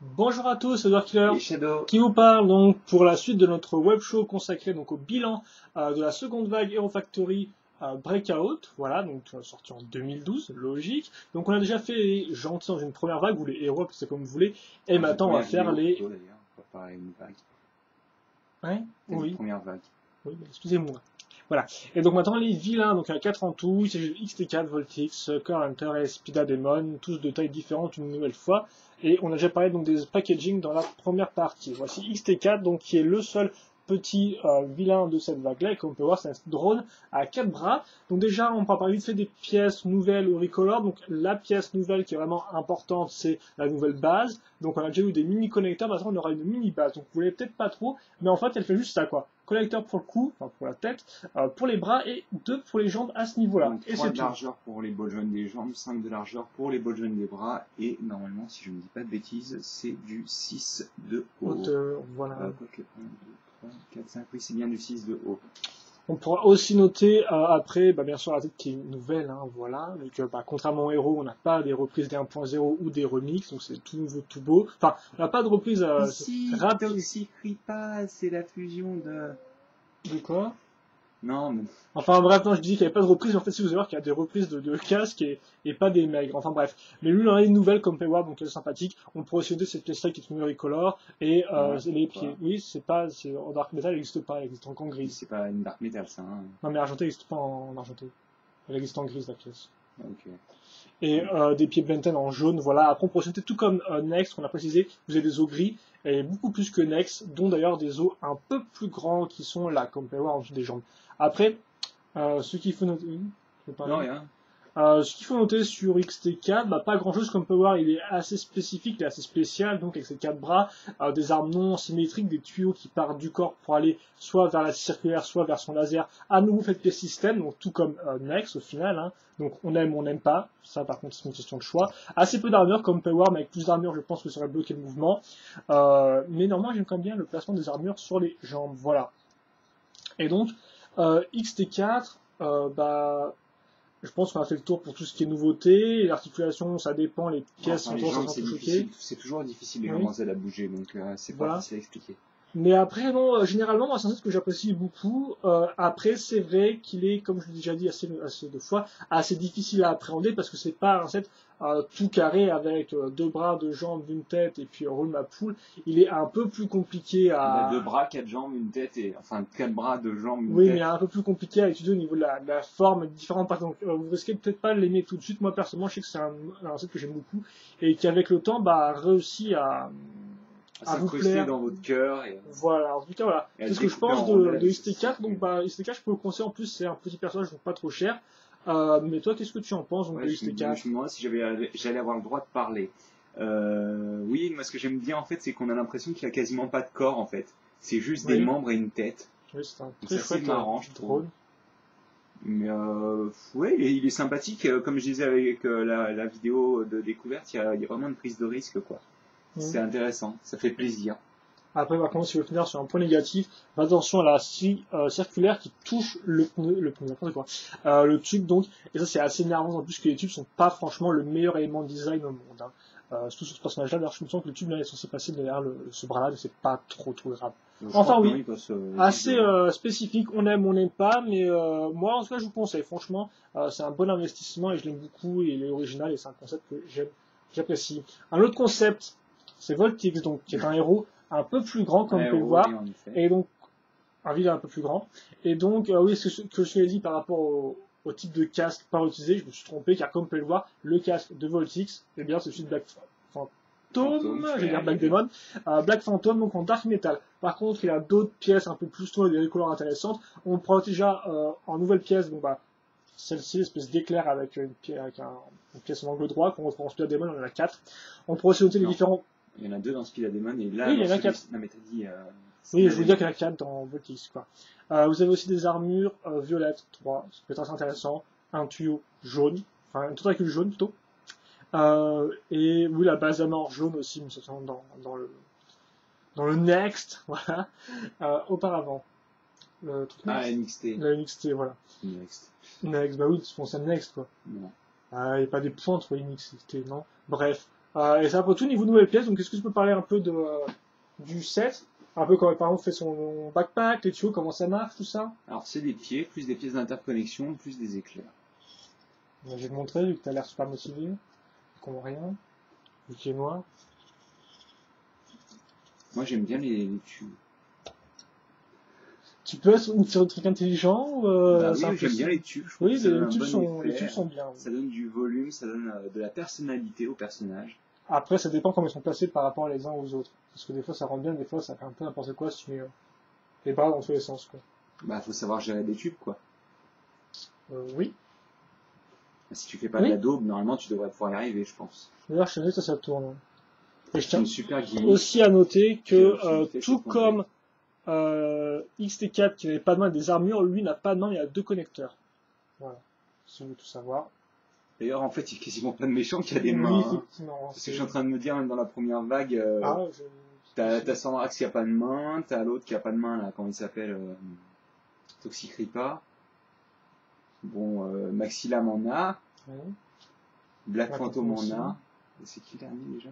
Bonjour à tous, c'est Killer Et Shadow. qui vous parle donc pour la suite de notre web show consacré donc au bilan de la seconde vague Hero Factory Breakout, voilà, donc sorti en 2012, logique. Donc on a déjà fait les gentils dans une première vague, ou les héros, c'est comme vous voulez, et maintenant on va faire les... Plutôt, d'ailleurs, pas une vague. Ouais, oui. Une première vague. Oui, excusez-moi. Voilà. Et donc maintenant les vilains, donc il y en a 4 en tout, il s'agit de XT4, Voltix, Core Hunter et Spida Demon, tous de tailles différentes une nouvelle fois. Et on a déjà parlé donc des packaging dans la première partie. Voici XT4, donc qui est le seul petit vilain de cette vague-là, et comme on peut voir, c'est un drone à 4 bras. Donc déjà, on peut parler vite fait des pièces nouvelles ou recolor. Donc la pièce nouvelle qui est vraiment importante, c'est la nouvelle base. Donc on a déjà eu des mini connecteurs, maintenant on aura une mini base. Donc vous voulez peut-être pas trop, mais en fait elle fait juste ça quoi. Connecteur pour le cou, enfin pour la tête, pour les bras et 2 pour les jambes à ce niveau-là. Donc et 3 c'est de tout. largeur pour les ball joints des jambes, 5 de largeur pour les ball joints des bras, et normalement, si je ne dis pas de bêtises, c'est du 6 de haut. Hauteur, voilà. Quoique 1, 2, 3, 4, 5, oui, c'est bien du 6 de haut. On pourra aussi noter après, bien sûr, la tête qui est nouvelle, hein, voilà. Et que, contrairement aux héros, on n'a pas des reprises des 1.0 ou des remixes, donc c'est tout nouveau, tout beau. Enfin, on n'a pas de reprise Ici, rapide. Toxic Ripa, c'est la fusion de... De quoi? Non, mais... Enfin bref, non, je disais qu'il n'y avait pas de reprise, en fait si vous allez voir qu'il y a des reprises de casques et pas des maigres, enfin bref. Mais lui, il en a une nouvelle comme Payward, donc elle est sympathique. On pourrait aussi noter cette pièce-là qui est une recolor, et les pieds. Oui, en Dark Metal, elle n'existe pas, elle existe en grise. C'est pas une Dark Metal, ça, hein. Non mais argenté, elle n'existe pas en argenté. Elle existe en grise, la pièce. Ok. Et des pieds Benten en jaune, voilà. Après, on pourrait noter tout comme Next, qu'on a précisé, vous avez des os gris, et beaucoup plus que Next, dont d'ailleurs des os un peu plus grands qui sont là, comme on peut voir en dessous des jambes. Après, ce qu'il faut noter... Non, rien. Ce qu'il faut noter sur XT4, pas grand chose comme on peut voir, il est assez spécifique, il est assez spécial, donc avec ses 4 bras, des armes non symétriques, des tuyaux qui partent du corps pour aller soit vers la circulaire, soit vers son laser, à nouveau fait de système, donc tout comme Nex au final, hein. Donc on aime ou on n'aime pas, ça par contre c'est une question de choix. Assez peu d'armure comme on peut voir, mais avec plus d'armure je pense que ça aurait bloqué le mouvement. Mais normalement j'aime quand même bien le placement des armures sur les jambes, voilà. Et donc, XT4, je pense qu'on a fait le tour pour tout ce qui est nouveauté. L'articulation, ça dépend, les pièces enfin, sont les jambes, choquées. c'est toujours difficile les oui. jambes à bouger, donc c'est pas facile à expliquer. Mais après, non, généralement, moi, c'est un set que j'apprécie beaucoup. Après, c'est vrai qu'il est, comme je l'ai déjà dit assez de fois, assez difficile à appréhender parce que c'est pas un set tout carré avec 2 bras, 2 jambes, une tête et puis roule ma poule. Il est un peu plus compliqué à... 2 bras, 4 jambes, une tête et... Enfin, 4 bras, 2 jambes, une oui, tête. mais un peu plus compliqué à étudier au niveau de la forme différente. Donc, vous risquez peut-être pas de l'aimer tout de suite. Moi, personnellement, je sais que c'est un set que j'aime beaucoup et qui, avec le temps, réussi à vous plaire dans votre cœur. Et... Voilà, en tout cas, voilà. C'est ce que je pense de XT4. Donc, XT4, je peux le conseiller. En plus, c'est un petit personnage, donc pas trop cher. Mais toi, qu'est-ce que tu en penses donc, de XT4? Je me demande si j'allais avoir le droit de parler. Oui, moi, ce que j'aime bien, en fait, c'est qu'on a l'impression qu'il a quasiment pas de corps, en fait. C'est juste des membres et une tête. Oui, c'est un très chouette marrant, je trouve. Mais ouais, il est sympathique. Comme je disais avec la vidéo de découverte, il y a vraiment une prise de risque, quoi. C'est intéressant, ça fait plaisir. Après, par contre, si vous voulez finir sur un point négatif, attention à la scie circulaire qui touche le tube, donc. Et ça, c'est assez énervant, en plus que les tubes sont pas franchement le meilleur élément de design au monde, hein. Surtout sur ce personnage-là, d'ailleurs, je me sens que le tube là est censé passer derrière ce bras-là, mais c'est pas trop grave. Enfin oui, assez spécifique, on aime, on n'aime pas, mais moi en tout cas je vous conseille, franchement, c'est un bon investissement et je l'aime beaucoup, et il est original et c'est un concept que j'apprécie. Un autre concept, c'est Voltix, donc, qui est un héros un peu plus grand, comme vous pouvez le voir, et donc, un vilain un peu plus grand, et donc, oui, ce que je l'ai dit par rapport au type de casque pas utilisé, je me suis trompé, car comme vous pouvez le voir, le casque de Voltix, eh bien, c'est celui de Black Phantom, je vais dire Black Demon, Black Phantom, donc en Dark Metal. Par contre, il a d'autres pièces un peu plus sombres et des couleurs intéressantes. On prend déjà en nouvelle pièce, donc celle-ci, espèce d'éclair avec une pièce en angle droit, qu'on retrouve en Spida Demon, on en a 4. On pourrait aussi noter les différents... Il y en a 2 dans Spida Demon, et là, oui, il y en a 4. Non, mais t'as dit... oui, je vous dis qu'il y en a 4 dans Voltix, quoi. Vous avez aussi des armures violettes, 3, ce qui peut être assez intéressant. Un tuyau jaune, enfin, un tentacule jaune plutôt. Et oui, la base à mort jaune aussi, mais ça semble dans le Next, voilà. Auparavant. Le truc Next. NXT. Le NXT, voilà. Next, bah oui, c'est un Next, quoi. Non. Il n'y a pas des points entre NXT, non. Bref, Et c'est un peu tout niveau nouvelles pièces. Donc est-ce que tu peux parler un peu du set? Un peu comme par exemple fait son backpack, les tuyaux, comment ça marche, tout ça? Alors c'est des pieds, plus des pièces d'interconnexion, plus des éclairs. Je vais te montrer, vu que tu as l'air super motivé. Qu'on voit rien. Vu qu'il est noir. Moi j'aime bien les tubes. Tu peux faire un truc intelligent ou oui, j'aime bien les tubes. Oui, les tubes sont bien. Ça donne du volume, ça donne de la personnalité au personnage. Après, ça dépend comment ils sont placés par rapport les uns aux autres. Parce que des fois ça rend bien, des fois ça fait un peu n'importe quoi si tu mets les bras dans tous les sens, quoi. Bah, faut savoir gérer des tubes, quoi. Oui. Si tu fais pas de la daube, normalement tu devrais pouvoir y arriver, je pense. D'ailleurs, je sais que ça tourne. Et je tiens aussi à noter que, tout comme XT4 qui n'avait pas de main et des armures, lui n'a pas de main, il y a 2 connecteurs. Voilà. Si vous voulez tout savoir. D'ailleurs, en fait, il y a quasiment plein de méchants qui a des mains. Oui, effectivement. C'est ce que je suis en train de me dire, même dans la première vague. T'as Sandrax qui a pas de main, t'as l'autre qui a pas de main, là, comment il s'appelle Toxicripa. Bon, Maxilam en a. Oui. Black Phantom en a. C'est qui le dernier déjà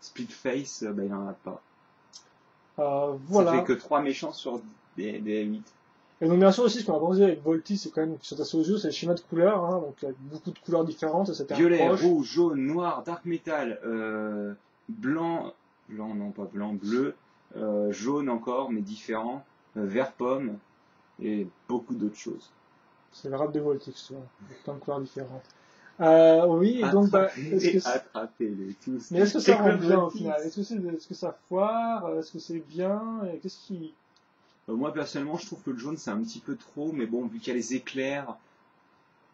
Splitface, il en a pas. Voilà. Ça fait que 3 méchants sur des 8. Et donc bien sûr aussi, ce qu'on a pensé avec Volty, c'est quand même qui sont assez aux yeux, c'est le schéma de couleurs, hein, donc il y a beaucoup de couleurs différentes, etc. Violet, rouge, jaune, noir, dark metal, blanc, non pas blanc, bleu, jaune encore, mais différent, vert pomme, et beaucoup d'autres choses. C'est le rap de Voltix, tu vois, plein de couleurs différentes. Oui, et donc, attrapez-les tous. Mais est-ce que ça rend bien au final? Est-ce que ça foire? Est-ce que c'est bien? Qu'est-ce qui... Moi, personnellement, je trouve que le jaune, c'est un petit peu trop, mais bon, vu qu'il y a les éclairs,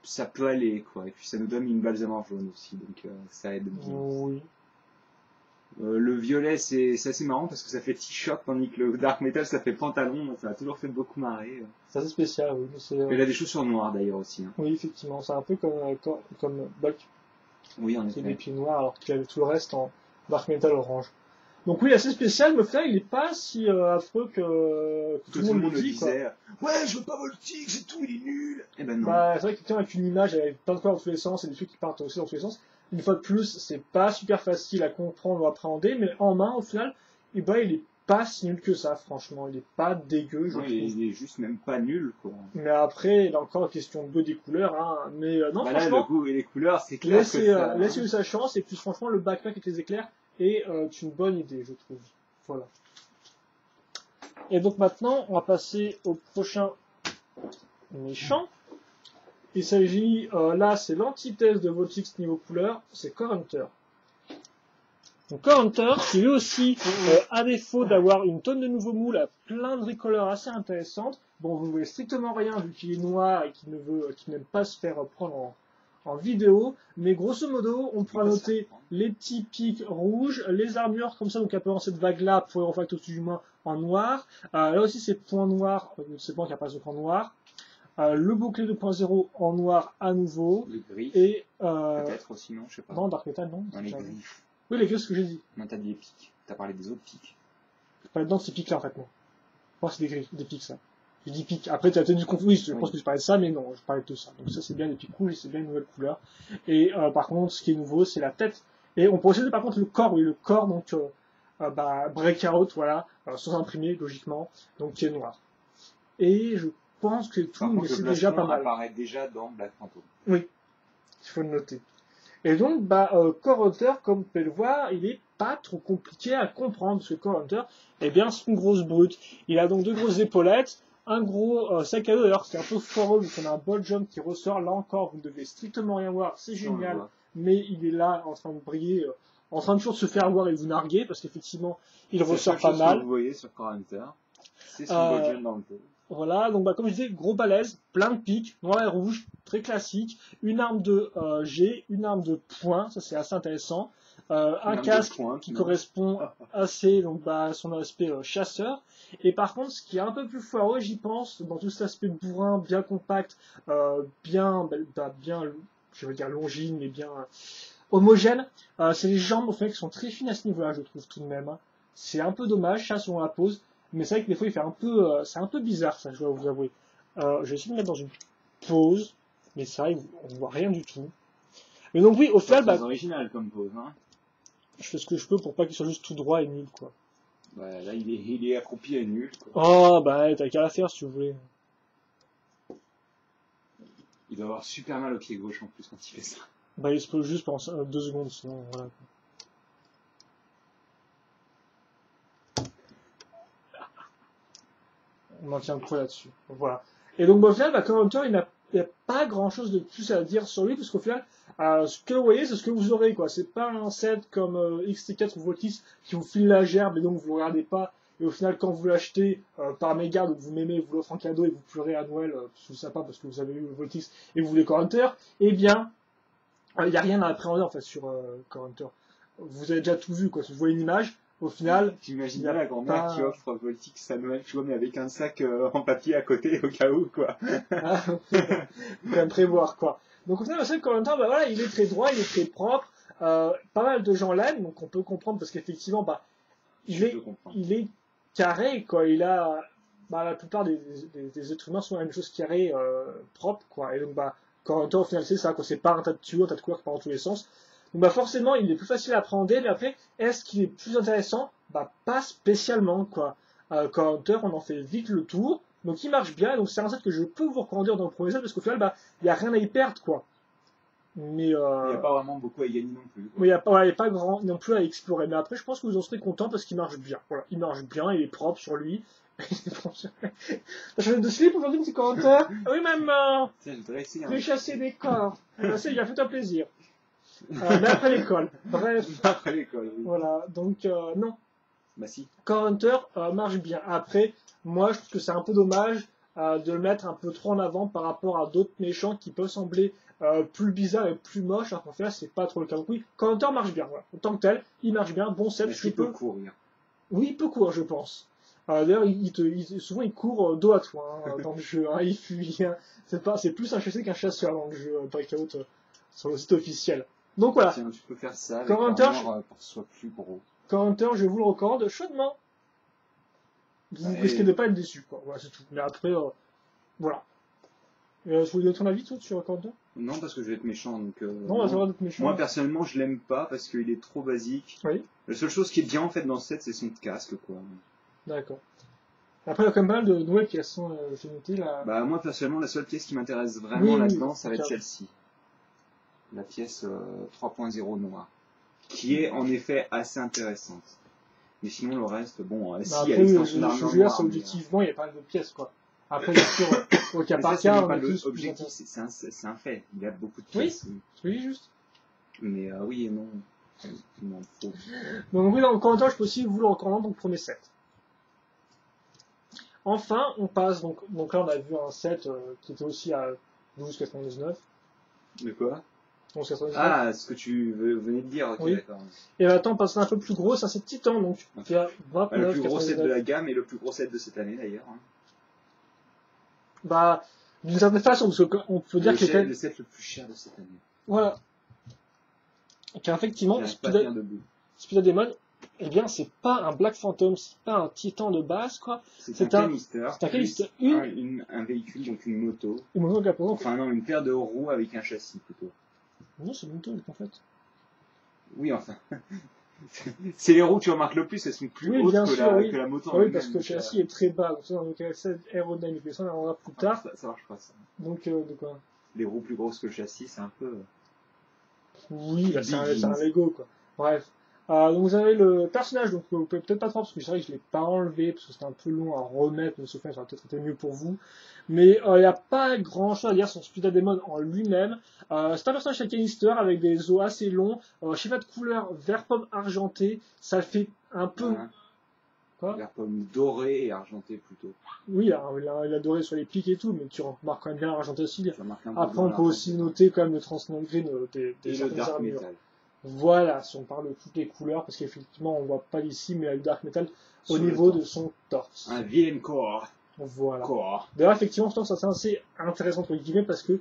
ça peut aller, quoi. Et puis, ça nous donne une balsamore jaune aussi, donc ça aide bien. Oui. Le violet, c'est assez marrant parce que ça fait T-shirt, tandis que le dark metal, ça fait pantalon. Ça a toujours fait beaucoup marrer. C'est assez spécial, oui. Mais il a des chaussures noires, d'ailleurs, aussi. Hein. Oui, effectivement. C'est un peu comme Bulk. Oui, en effet. effet. Des pieds noirs, alors qu'il avait tout le reste en dark metal orange. Donc oui, assez spécial, mais au final, il n'est pas si affreux que tout le monde le disait. Quoi. Ouais, je veux pas Voltix, c'est tout, il est nul. Eh ben non. Bah, c'est vrai que quelqu'un avec une image, avec plein de couleurs dans tous les sens, et des trucs qui partent aussi dans tous les sens. Une fois de plus, c'est pas super facile à comprendre ou à appréhender, mais en main, au final, il est pas si nul que ça, franchement. Il est pas dégueu, je trouve. Il est juste même pas nul, quoi. Mais après, il y a encore question de goût des couleurs, hein. Mais non, bah franchement. Là, le goût et les couleurs, c'est clair. Laissez-lui sa chance, et puis franchement, le backpack avec les éclairs est une bonne idée, je trouve. Voilà. Et donc maintenant, on va passer au prochain méchant. Il s'agit, là, c'est l'antithèse de Voltix niveau couleur, c'est Core Hunter. Donc Core Hunter, qui lui aussi, à défaut d'avoir une tonne de nouveaux moules, a plein de bricoleurs assez intéressantes. Bon, vous ne voyez strictement rien vu qu'il est noir et qu'il n'aime pas se faire prendre en vidéo, mais grosso modo, on pourra noter les petits pics rouges, les armures comme ça, donc un peu dans cette vague-là, pour les refacts au-dessus du main en noir. Là aussi, c'est points noirs, c'est points qui apparaissent en noir. Le bouclier 2.0 en noir à nouveau. Les griffes. Et peut-être aussi, non, je sais pas. Non, Dark Metal, non. Non, les griffes. Oui, les griffes, ce que j'ai dit. Non, t'as dit les pics. T'as parlé des autres pics. Je parlais de ces pics-là, en fait, non. Je pense que c'est des griffes, des pics, ça. Je dis pics. Après, tu as tenu compte. Oui, je pense que je parlais de ça, mais non, je parlais de tout ça. Donc ça, c'est bien les pics rouges et c'est bien une nouvelle couleur. Et par contre, ce qui est nouveau, c'est la tête. Et on possède par contre le corps, oui, le corps, donc breakout, voilà, sans imprimer, logiquement, donc qui est noir. Et je pense que tout, mais c'est déjà pas mal. Apparaît déjà dans Black Phantom. Oui, il faut le noter. Et donc, Core Hunter, comme vous pouvez le voir, il est pas trop compliqué à comprendre, parce que Core Hunter, eh bien, c'est une grosse brute. Il a donc 2 grosses épaulettes, un gros sac à dos, d'ailleurs, c'est un peu foreux, vu qu'on a un ball jump qui ressort. Là encore, vous ne devez strictement rien voir, c'est génial, mais il est là, en train de briller, en train de toujours se faire voir et vous narguer, parce qu'effectivement, il ressort pas mal. Que vous voyez sur Core Hunter, c'est son ball jump dans le dos. Voilà, donc comme je disais, gros balèze, plein de pics, noir et rouge, très classique, une arme de G, une arme de poing, ça c'est assez intéressant, un casque qui correspond assez donc, à son aspect chasseur, et par contre ce qui est un peu plus foireux, j'y pense, dans tout cet aspect bourrin, bien compact, bien, je veux dire longine, mais bien homogène, c'est les jambes au final qui sont très fines à ce niveau-là, je trouve tout de même. Hein. C'est un peu dommage, ça, selon la pose. Mais c'est vrai que des fois, il fait c'est un peu bizarre, ça, je dois vous avouer. Je vais essayer de me mettre dans une pause, mais c'est vrai qu'on voit rien du tout. Mais donc oui, au final, c'est original comme pose, hein. Je fais ce que je peux pour pas qu'il soit juste tout droit et nul, quoi. Bah, là, il est accroupi et nul, quoi. Oh, bah, t'as qu'à la faire si tu voulais. Il doit avoir super mal au pied gauche en plus quand il fait ça. Bah, il se pose juste pendant 2 secondes, sinon, voilà. On en tient le point là-dessus. Voilà. Et donc, bah, au final, bah, Counter, il n'y a pas grand-chose de plus à dire sur lui, parce qu'au final, ce que vous voyez, c'est ce que vous aurez, quoi. C'est pas un set comme XT4 ou Voltis qui vous file la gerbe et donc vous ne regardez pas. Et au final, quand vous l'achetez par mégarde, donc vous m'aimez, vous l'offrez en cadeau et vous pleurez à Noël, c'est sympa parce que vous avez eu le Voltis et vous voulez Counter, eh bien, il n'y a rien à appréhender en fait sur Counter. Vous avez déjà tout vu, quoi. Si vous voyez une image, au final. J'imagine bien la grand-mère qui offre Voltix à Noël, tu vois, mais avec un sac en papier à côté au cas où, quoi. Ah, faut quand même prévoir, quoi. Donc au final, le set Counter, bah voilà, il est très droit, il est très propre. Pas mal de gens l'aiment, donc on peut comprendre parce qu'effectivement, bah, il est carré, quoi. Il a, bah, la plupart des êtres humains sont la même chose carré, propre, quoi. Et donc, bah, Counter, au final, c'est ça, quoi. C'est pas un tas de tuyaux, un tas de couleurs qui partent dans tous les sens. Donc, bah, forcément, il est plus facile à appréhender, mais après, est-ce qu'il est plus intéressant? Bah, pas spécialement, quoi. Counter, on en fait vite le tour. Donc, il marche bien. Donc, c'est un set que je peux vous recommander dans le premier set parce qu'au final, bah, il n'y a rien à y perdre, quoi. Mais, il n'y a pas vraiment beaucoup à gagner non plus. Quoi. Mais il n'y a pas grand non plus à explorer. Mais après, je pense que vous en serez content parce qu'il marche bien. Voilà, il marche bien, il est propre sur lui. T'as changé de slip aujourd'hui, petit commentaire? Oui, maman! Je vais chasser des corps. Ça, il a fait un plaisir. Mais après l'école. Bref. Après l'école, oui. Voilà, donc, non. Bah si. Counter marche bien. Après, moi, je trouve que c'est un peu dommage de le mettre un peu trop en avant par rapport à d'autres méchants qui peuvent sembler plus bizarres et plus moches, alors qu'en fait, c'est pas trop le cas. Donc oui, Counter marche bien. Voilà. En tant que tel, il marche bien. Bon set, je peux courir. Oui, il peut courir, je pense. D'ailleurs, souvent, il court dos à toi dans le jeu. Hein, il fuit. Hein. C'est plus un chasseur qu'un chasseur dans le jeu Breakout sur le site officiel. Donc voilà. Tiens, tu peux faire ça avec Counter, pour que ce soit plus gros. Counter, je vous le recommande chaudement. Vous risquez de pas être déçu, quoi. Voilà, c'est tout. Mais après, voilà. Vous voulez donner ton avis, toi, sur Counter? Non, parce que je vais être méchant. Donc, non, on va savoir d'être méchant. Moi, personnellement, je l'aime pas parce qu'il est trop basique. Oui. La seule chose qui est bien, en fait, dans ce set, c'est son casque, quoi. D'accord. Après, il y a quand même pas mal de nouvelles qui sont notées, là. Bah, moi, personnellement, la seule pièce qui m'intéresse vraiment là-dedans, ça va être celle-ci. La pièce 3.0 noire. Qui est, en effet, assez intéressante. Mais sinon, le reste, bon, si, il y a l'extension d'armure noire. Objectivement, il y a pas mal de pièces, quoi. Après, bien sûr, au cas par cas, on est tous objectif, c'est un fait. Il y a beaucoup de pièces. Oui, juste. Mais oui et non. Donc oui, dans le commentaire, je peux aussi vous le recommander, donc premier set. Enfin, on passe, donc là, on a vu un set qui était aussi à 12,99. De quoi? 11,99. Ah, ce que tu venais de dire, ok, oui. D'accord. Et maintenant, on passe à un peu plus gros, c'est un set Titan, donc. Qui a 29, le plus gros set de la gamme et le plus gros set de cette année, d'ailleurs. Hein. Bah, d'une certaine façon, parce qu'on peut dire que le set le plus cher de cette année. Voilà. Car effectivement, Speed Demon, eh bien, c'est pas un Black Phantom, c'est pas un Titan de base, quoi. C'est un canister. C'est un canister. Un véhicule, donc une moto. Une moto, enfin, non, une paire de roues avec un châssis, plutôt. Non, c'est une moto, en fait. Oui, enfin. C'est les roues que tu remarques le plus, elles sont plus hautes que la moto. Oui, parce que le châssis est très bas, donc ça, dans le cas aérodynamique, mais ça, on en verra plus tard. Ça marche pas, ça. Donc, de quoi? Les roues plus grosses que le châssis, c'est un peu... Oui, là, c'est un Lego, quoi. Bref. Donc vous avez le personnage, donc vous pouvez peut-être pas trop, parce que c'est vrai que je l'ai pas enlevé, parce que c'était un peu long à remettre, mais sauf que ça aurait peut-être été mieux pour vous. Mais il n'y a pas grand-chose à dire sur Speed Demon en lui-même. C'est un personnage à canister avec des os assez longs, schéma de couleur vert pomme argenté, ça fait un peu... Quoi? Vert pomme doré et argenté plutôt. Oui, alors, il a doré sur les pics et tout, mais tu remarques quand même bien l'argenté aussi. Après, on peut aussi noter quand même le translucent green des armures. Voilà, si on parle de toutes les couleurs, parce qu'effectivement, on ne voit pas ici, mais il y a le Dark Metal au niveau de son torse. Un vilain corps. Voilà. D'ailleurs, effectivement, je pense que c'est assez intéressant entre guillemets, parce que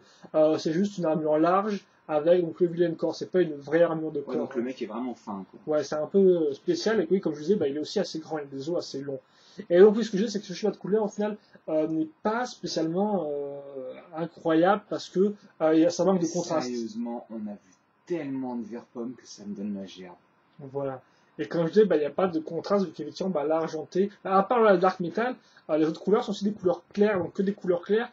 c'est juste une armure large avec donc, le vilain corps, c'est pas une vraie armure de corps. Donc le mec est vraiment fin, quoi. Ouais, c'est un peu spécial, et oui, comme je disais, il est aussi assez grand, il a des os assez longs. Et donc, oui, ce que je dis, c'est que ce schéma de couleur, au final, n'est pas spécialement incroyable, parce que ça manque de contraste. Sérieusement, on a vu tellement de vert pomme que ça me donne la gerbe. Voilà. Et comme je disais, il n'y a pas de contraste, vu qu'effectivement, l'argenté, à part la dark metal, les autres couleurs sont aussi des couleurs claires, donc que des couleurs claires,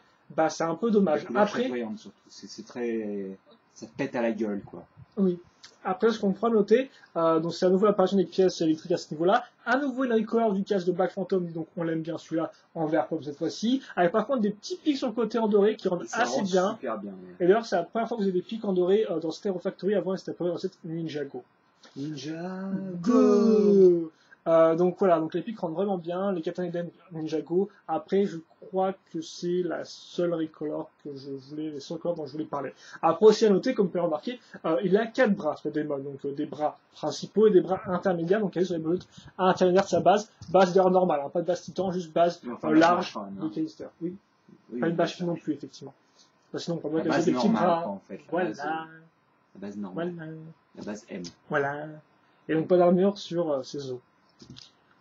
c'est un peu dommage. Après, surtout, c'est très, ça pète à la gueule, quoi. Oui. Après, ce qu'on pourra noter, donc c'est à nouveau l'apparition des pièces électriques à ce niveau-là. À nouveau une recolor du casque de Black Phantom, donc on l'aime bien celui-là en vert pop cette fois-ci. Avec par contre des petits pics sur le côté en doré qui rendent assez bien. Super bien. Ouais. Et d'ailleurs, c'est la première fois que vous avez des pics en doré dans Stereo Factory. Avant, c'était apparu dans cette Ninjago. Ninjago. Donc voilà, donc les pics rendent vraiment bien, les Katana Eden Ninjago. Après, je crois que c'est la seule recolor que je voulais, les seuls colors dont je voulais parler. Après aussi à noter, comme vous pouvez remarquer, il a 4 bras, ce démon, donc des bras principaux et des bras intermédiaires, donc il sur les bullets intermédiaires de sa base d'ailleurs normale, hein, pas de base titan, juste base large de Callister. Oui. Pas une base fine non plus, effectivement. Sinon, on peut voir des petits bras. En fait, voilà. La base normale. Voilà. La base M. Voilà. Et donc pas d'armure sur ses os.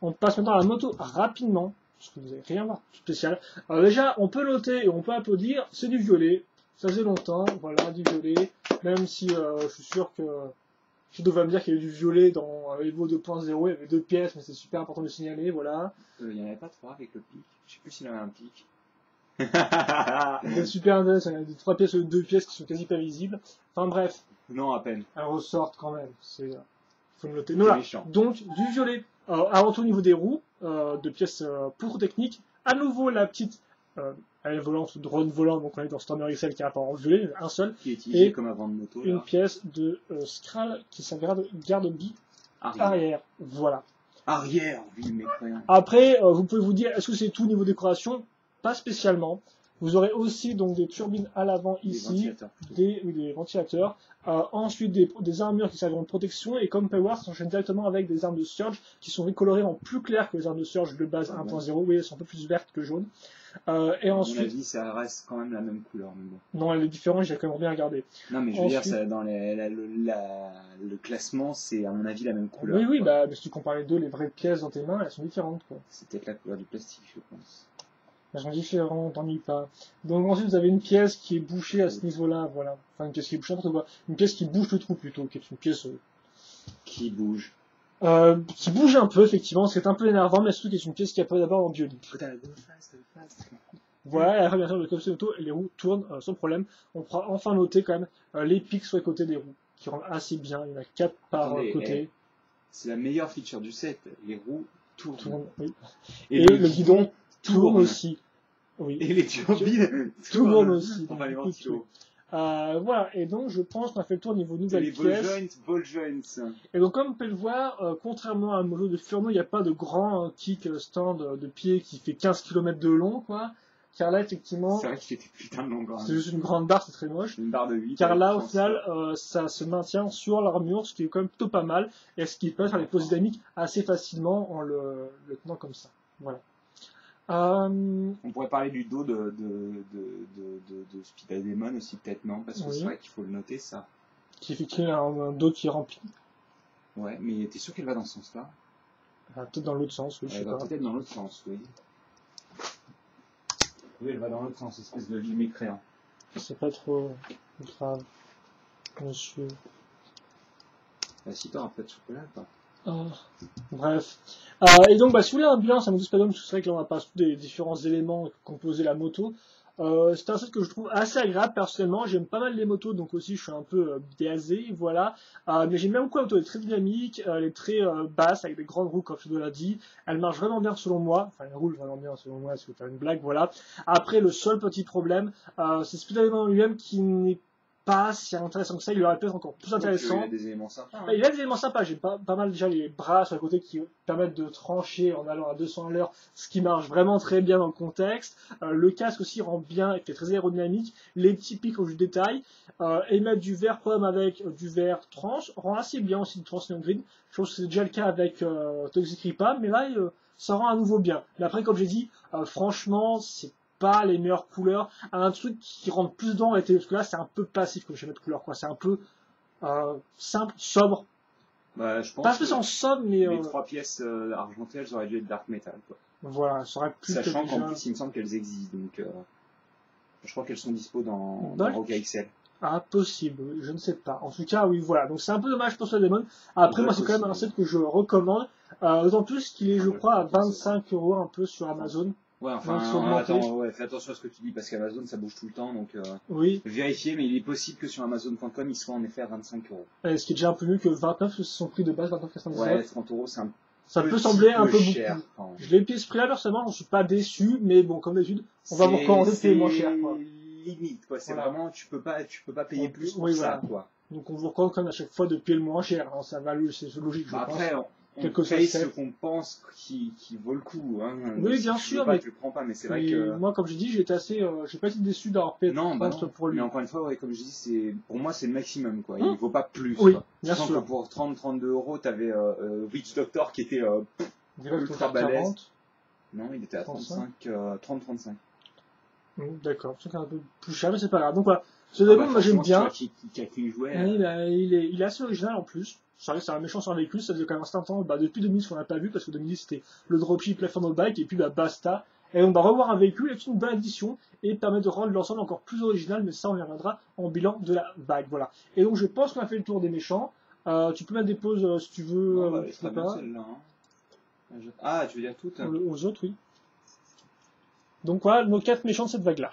On passe maintenant à la moto rapidement, parce que vous n'allez rien voir de spécial. Déjà, on peut noter et on peut applaudir, c'est du violet. Ça faisait longtemps, voilà, du violet. Même si je suis sûr que Shadow va me dire qu'il y a eu du violet dans Evo 2.0, il y avait 2 pièces, mais c'est super important de le signaler, voilà. Il n'y en avait pas 3 avec le pic. Je sais plus s'il y en avait un pic. C'est super intéressant, il y a des 3 pièces ou 2 pièces qui sont quasi pas visibles. Enfin bref. Non, à peine. Elles ressortent quand même, faut le noter. Voilà. Donc, du violet. Avant tout au niveau des roues, de pièces pour technique. À nouveau, la petite aile volante, drone volant, donc on est dans Stormer XL qui a pas en violet, un seul. Qui est utilisé comme avant de moto. Une pièce de Skral qui s'avéra de garde-bille arrière. Voilà. Arrière, oui, mais rien. Après, vous pouvez vous dire, est-ce que c'est tout niveau décoration? Pas spécialement. Vous aurez aussi donc des turbines à l'avant ici, des ventilateurs. Ensuite des armures qui serviront de protection et comme Power s'enchaîne directement avec des armes de Surge qui sont recolorées en plus clair que les armes de Surge de base 1.0. Oui, elles sont un peu plus vertes que jaunes. Et ensuite, à mon avis, ça reste quand même la même couleur. Mais bon. Non, elle est différente, j'ai quand même bien regardé. Non, mais je veux dire, ça, dans le classement, c'est à mon avis la même couleur. Oui, oui, mais si tu compares les deux, les vraies pièces dans tes mains, elles sont différentes. C'est peut-être la couleur du plastique, je pense. Elles sont différentes, t'ennuie pas. Donc ensuite, vous avez une pièce qui est bouchée à ce niveau-là, voilà. Enfin, une pièce qui est bouchée, n'importe quoi. Une pièce qui bouge le trou plutôt, qui est une pièce... Qui bouge. Qui bouge un peu, effectivement, c'est un peu énervant, mais surtout qui est une pièce qui apparaît d'abord en bionique. Voilà, et après, bien sûr, le coffre auto et les roues tournent sans problème. On pourra enfin noter quand même les pics sur les côtés des roues, qui rendent assez bien. Il y en a 4 par côté. C'est la meilleure feature du set. Les roues tournent. Oui. Et le guidon tourne aussi. Oui. Et les turbines tournent aussi. Enfin, les ventilos. Voilà, et donc je pense qu'on a fait le tour au niveau nouvelles pièces. Les ball joints. Et donc comme vous pouvez le voir, contrairement à un moto de Furno, il n'y a pas de grand kick stand de pied qui fait 15 km de long, quoi. Car là, effectivement... C'est vrai qu'il était putain de long, quand même. C'est juste une grande barre, c'est très moche. Une barre de 8. Car là, au final, ça se maintient sur l'armure, ce qui est quand même plutôt pas mal, et ce qui peut faire les poses dynamiques assez facilement en le tenant comme ça. Voilà. On pourrait parler du dos de Speed Demon aussi, peut-être, non? Parce que c'est vrai qu'il faut le noter, ça. Qui effectivement a un dos qui est rempli. Ouais, mais t'es sûr qu'elle va dans ce sens-là? Peut-être dans l'autre sens, oui. Elle va peut-être dans l'autre sens, oui. Oui, elle va dans l'autre sens, espèce de vie mécréant. C'est pas trop grave, monsieur. Si t'auras pas de chocolat, pas. Bref. Et donc, si vous voulez un bilan, ça me dit pas d'homme, parce que c'est vrai que là, on a pas tous des différents éléments qui composaient la moto. C'est un set que je trouve assez agréable personnellement. J'aime pas mal les motos, donc aussi je suis un peu biaisé, voilà. Mais j'aime bien beaucoup la moto, elle est très dynamique, elle est très basse, avec des grandes roues, comme je l'a dit. Elle marche vraiment bien selon moi. Enfin, elle roule vraiment bien selon moi, si vous faire une blague, voilà. Après, le seul petit problème, c'est Speedman lui-même qui n'est pas si intéressant que ça, il aurait pu être encore plus intéressant. Il a des éléments sympas. Hein. Il a des éléments sympas, j'ai pas mal déjà les bras sur le côté qui permettent de trancher en allant à 200 à l'heure, ce qui marche vraiment très bien dans le contexte. Le casque aussi rend bien, il fait très aérodynamique. Les petits pics au détail. Et mettre du vert pomme avec du vert trans rend assez bien aussi du trans neon green. Je pense que c'est déjà le cas avec Toxic Ripa, mais là ça rend à nouveau bien. Mais après, comme j'ai dit, franchement, c'est pas les meilleures couleurs, un truc qui rentre plus dedans avec parce que là c'est un peu passif comme schéma de couleur, quoi. C'est un peu simple, sobre. Bah, je pense pas spécialement sobre, mais les 3 pièces argentées, elles auraient dû être dark metal, quoi. Voilà, ça aurait plus. Sachant qu'en plus il me semble qu'elles existent, donc je crois qu'elles sont dispo dans Roca XL. Ah, possible, je ne sais pas. En tout cas, oui, voilà. Donc c'est un peu dommage pour ce Demon. Après, moi, c'est quand même un set que je recommande. D'autant plus qu'il est, je crois, à 25 € un peu sur Amazon. Ouais, enfin, attends, ouais, fais attention à ce que tu dis parce qu'Amazon ça bouge tout le temps, donc oui. Vérifiez, mais il est possible que sur Amazon.com il soit en effet à 25 €. Ce qui est déjà un peu mieux que 29, c'est son prix de base, 29,99. Ouais, 30 €, c'est un ça peut sembler un peu cher, beaucoup. enfin. Je l'ai payé ce prix-là, personnellement, je suis pas déçu, mais bon, comme d'habitude, on va vous recommander de payer moins cher, quoi. Limite, quoi. C'est voilà. Vraiment, tu peux pas payer plus pour oui, ça, voilà. quoi. Donc on vous recommande quand même à chaque fois de payer le moins cher, hein. Ça va, c'est logique, je pense. Après, on paye ce qu'on pense qui vaut le coup, hein. Oui, si bien tu sûr, veux pas, mais tu le prends pas, mais c'est vrai que... Moi, comme j'ai dit, j'ai pas été déçu d'avoir payé 30 pour lui. Mais encore une fois, ouais, comme je dis, pour moi, c'est le maximum, quoi. Il vaut pas plus, oui, quoi. Bien sûr. Que pour 30-32 €, t'avais Witch Doctor qui était ultra balèze. Non, il était à 30-35. D'accord, c'est un peu plus cher, mais c'est pas grave. Donc voilà, ce Demon, moi j'aime bien. Qui a qu'une jouet. Il est assez original en plus. C'est vrai que c'est un méchant sur un véhicule, ça faisait quand même un certain temps, depuis 2010 qu'on n'a pas vu, parce que 2010 c'était le dropship Platform Bike, et puis basta. Et on va revoir un véhicule, c'est une bonne addition, et permet de rendre l'ensemble encore plus original, mais ça on y reviendra en bilan de la vague, voilà. Et donc je pense qu'on a fait le tour des méchants. Tu peux mettre des pauses si tu veux. Non, bah, très bien celle-là. Hein. Ah, tu veux dire toutes aux autres, oui. Donc voilà nos 4 méchants de cette vague-là.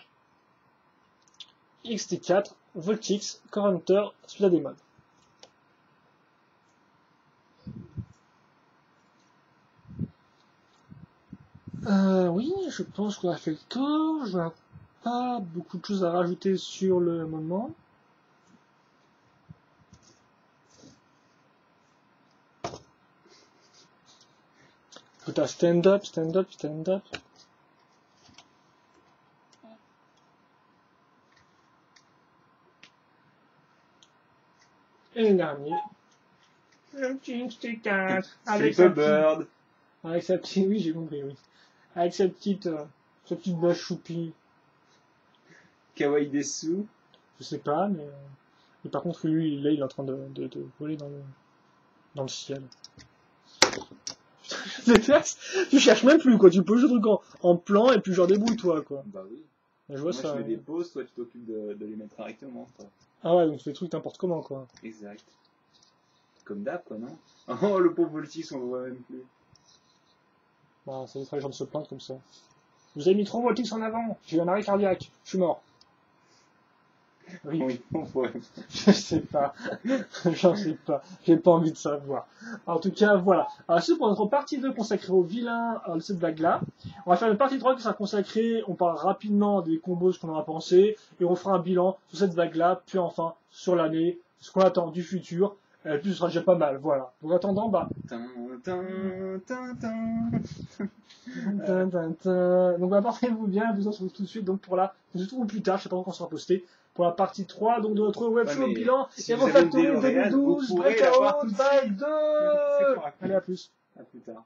XT4, Voltix, Core Hunter, Speed Demon. Oui, je pense qu'on a fait le tour. Je n'ai pas beaucoup de choses à rajouter sur le moment. Écoute, stand up. Et le dernier. Le petit XT4. Avec sa petite, oui, j'ai compris, oui. Avec sa petite bâche choupie. Kawaii Desu. Je sais pas, mais par contre, lui, là, il est en train de voler dans le ciel. Tu cherches même plus, quoi. Tu peux jouer le truc en plan et puis genre débrouille-toi, quoi. Bah oui. Je vois Moi, ça. Je fais des pauses, toi, tu t'occupes de les mettre correctement, quoi. Ah ouais, donc tu fais des trucs n'importe comment, quoi. Exact. Comme d'hab, quoi, non? Oh, le pauvre Voltix, on le voit même plus. Bah, ça évitera les gens de se plaindre comme ça. Vous avez mis trop Voltix en avant. J'ai eu un arrêt cardiaque. Je suis mort. Oui, ouais. Je sais pas. J'en sais pas. J'ai pas envie de savoir. En tout cas, voilà. Alors, c'est pour notre partie 2 consacrée aux vilains de cette vague-là. On va faire une partie 3 qui sera consacrée, on parle rapidement des combos, ce qu'on en a pensé, et on fera un bilan sur cette vague-là, puis enfin, sur l'année, ce qu'on attend du futur, et puis ce sera déjà pas mal, voilà. Donc, en attendant, bah... Donc, bah, portez-vous bien, vous en retrouvez tout de suite, donc pour la... Je trouve plus tard, je sais pas quand sera posté, pour la partie 3, donc de notre webshow bilan, et Refactory 2012, Breakout, Vague 2! Allez, à plus. À plus tard.